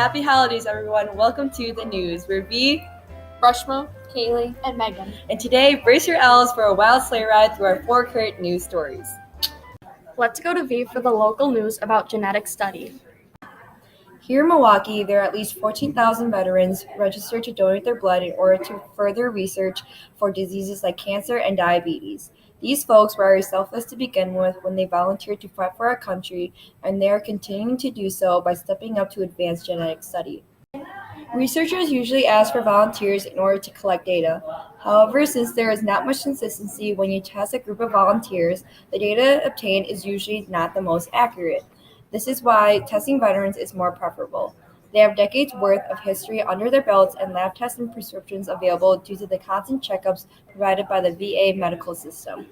Happy holidays, everyone. Welcome to the news. We're V, Rushma, Kaylee, and Megan. And today, brace your L's for a wild sleigh ride through our 4 current news stories. Let's go to V for the local news about genetic study. Here in Milwaukee, there are at least 14,000 veterans registered to donate their blood in order to further research for diseases like cancer and diabetes. These folks were already selfless to begin with when they volunteered to fight for our country, and they are continuing to do so by stepping up to advance genetic study. Researchers usually ask for volunteers in order to collect data. However, since there is not much consistency when you test a group of volunteers, the data obtained is usually not the most accurate. This is why testing veterans is more preferable. They have decades worth of history under their belts and lab tests and prescriptions available due to the constant checkups provided by the VA medical system.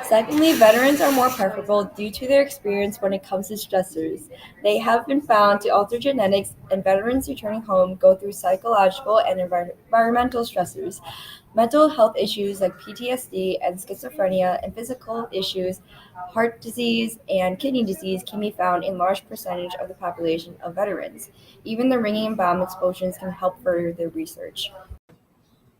Secondly, veterans are more preferable due to their experience when it comes to stressors. They have been found to alter genetics, and veterans returning home go through psychological and environmental stressors. Mental health issues like PTSD and schizophrenia and physical issues, heart disease and kidney disease can be found in large percentage of the population of veterans. Even the ringing and bomb explosions can help further their research.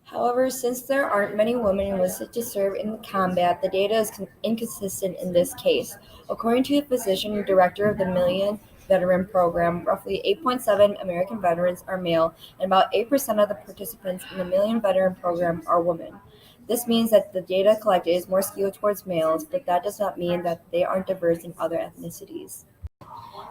However, since there aren't many women enlisted to serve in combat, the data is inconsistent in this case. According to the physician and director of the Million Veteran Program, roughly 8.7 American veterans are male, and about 8% of the participants in the Million Veteran Program are women. This means that the data collected is more skewed towards males, but that does not mean that they aren't diverse in other ethnicities.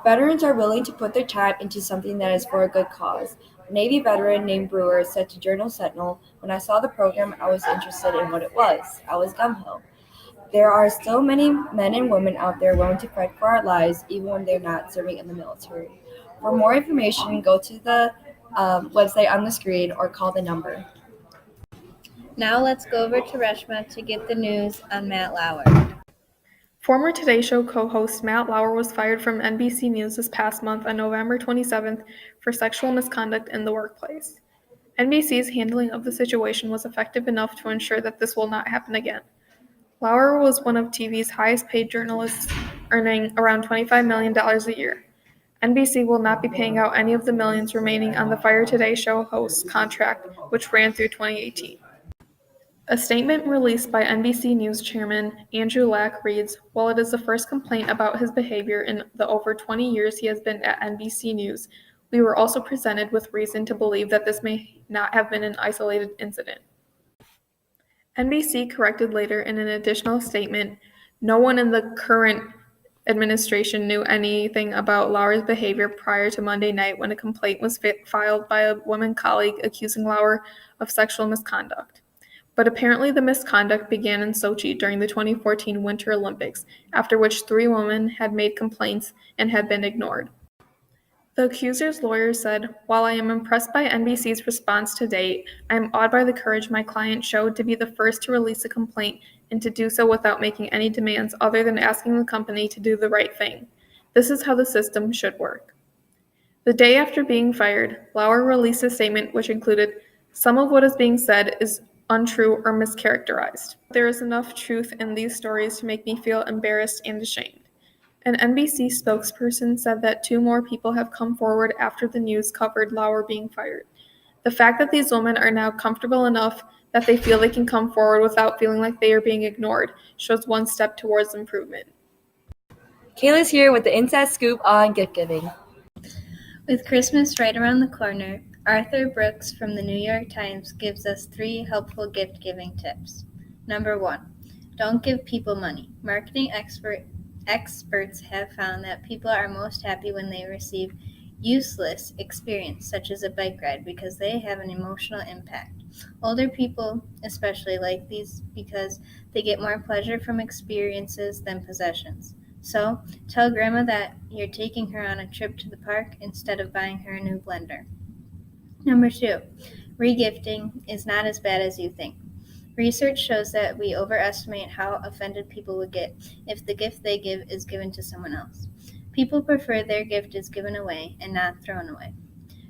Veterans are willing to put their time into something that is for a good cause. A Navy veteran named Brewer said to Journal Sentinel, "When I saw the program, I was interested in what it was. I was gung-ho. There are still many men and women out there willing to fight for our lives, even when they're not serving in the military." For more information, go to the website on the screen or call the number. Now let's go over to Reshma to get the news on Matt Lauer. Former Today Show co-host Matt Lauer was fired from NBC News this past month on November 27th for sexual misconduct in the workplace. NBC's handling of the situation was effective enough to ensure that this will not happen again. Lauer was one of TV's highest paid journalists, earning around $25 million a year. NBC will not be paying out any of the millions remaining on the Fire Today Show host's contract, which ran through 2018. A statement released by NBC News chairman Andrew Lack reads, "While it is the first complaint about his behavior in the over 20 years he has been at NBC News, we were also presented with reason to believe that this may not have been an isolated incident." NBC corrected later in an additional statement, "No one in the current administration knew anything about Lauer's behavior prior to Monday night when a complaint was filed by a woman colleague accusing Lauer of sexual misconduct. But apparently the misconduct began in Sochi during the 2014 Winter Olympics, after which 3 women had made complaints and had been ignored." The accuser's lawyer said, "While I am impressed by NBC's response to date, I am awed by the courage my client showed to be the first to release a complaint and to do so without making any demands other than asking the company to do the right thing. This is how the system should work." The day after being fired, Lauer released a statement which included, "Some of what is being said is untrue or mischaracterized. There is enough truth in these stories to make me feel embarrassed and ashamed." An NBC spokesperson said that 2 more people have come forward after the news covered Lauer being fired. The fact that these women are now comfortable enough that they feel they can come forward without feeling like they are being ignored shows one step towards improvement. Kayla's here with the inside scoop on gift giving. With Christmas right around the corner, Arthur Brooks from the New York Times gives us 3 helpful gift-giving tips. Number 1, don't give people money. Marketing experts have found that people are most happy when they receive useless experience, such as a bike ride, because they have an emotional impact. Older people especially like these because they get more pleasure from experiences than possessions. So, tell Grandma that you're taking her on a trip to the park instead of buying her a new blender. Number 2, regifting is not as bad as you think. Research shows that we overestimate how offended people would get if the gift they give is given to someone else. People prefer their gift is given away and not thrown away.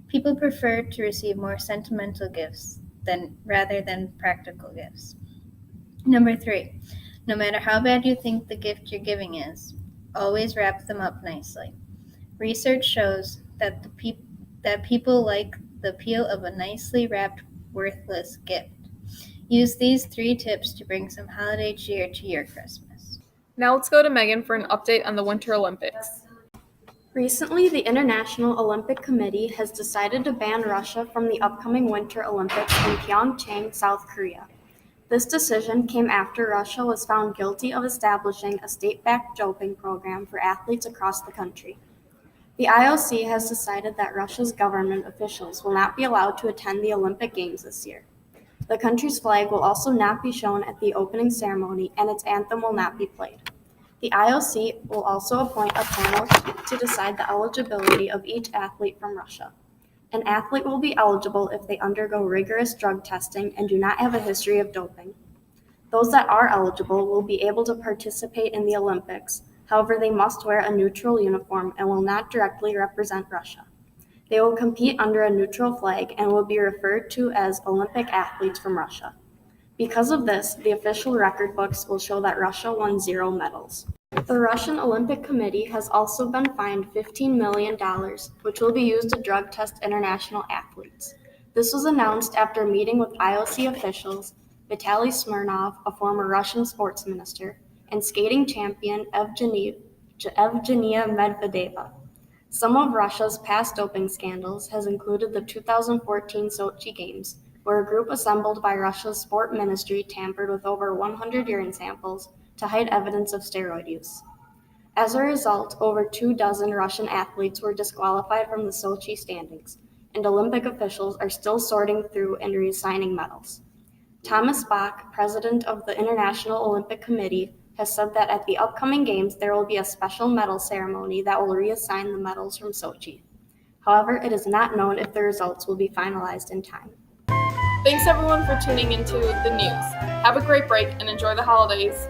People prefer to receive more sentimental gifts rather than practical gifts. Number 3, no matter how bad you think the gift you're giving is, always wrap them up nicely. Research shows that that people like the appeal of a nicely wrapped, worthless gift. Use these 3 tips to bring some holiday cheer to your Christmas. Now let's go to Megan for an update on the Winter Olympics. Recently, the International Olympic Committee has decided to ban Russia from the upcoming Winter Olympics in Pyeongchang, South Korea. This decision came after Russia was found guilty of establishing a state-backed doping program for athletes across the country. The IOC has decided that Russia's government officials will not be allowed to attend the Olympic Games this year. The country's flag will also not be shown at the opening ceremony, and its anthem will not be played. The IOC will also appoint a panel to decide the eligibility of each athlete from Russia. An athlete will be eligible if they undergo rigorous drug testing and do not have a history of doping. Those that are eligible will be able to participate in the Olympics. However, they must wear a neutral uniform and will not directly represent Russia. They will compete under a neutral flag and will be referred to as Olympic athletes from Russia. Because of this, the official record books will show that Russia won 0 medals. The Russian Olympic Committee has also been fined $15 million, which will be used to drug test international athletes. This was announced after a meeting with IOC officials, Vitaly Smirnov, a former Russian sports minister, and skating champion Evgenia Medvedeva. Some of Russia's past doping scandals has included the 2014 Sochi Games, where a group assembled by Russia's sport ministry tampered with over 100 urine samples to hide evidence of steroid use. As a result, over 24 Russian athletes were disqualified from the Sochi standings, and Olympic officials are still sorting through and reassigning medals. Thomas Bach, president of the International Olympic Committee, has said that at the upcoming Games there will be a special medal ceremony that will reassign the medals from Sochi. However, it is not known if the results will be finalized in time. Thanks everyone for tuning into the news. Have a great break and enjoy the holidays.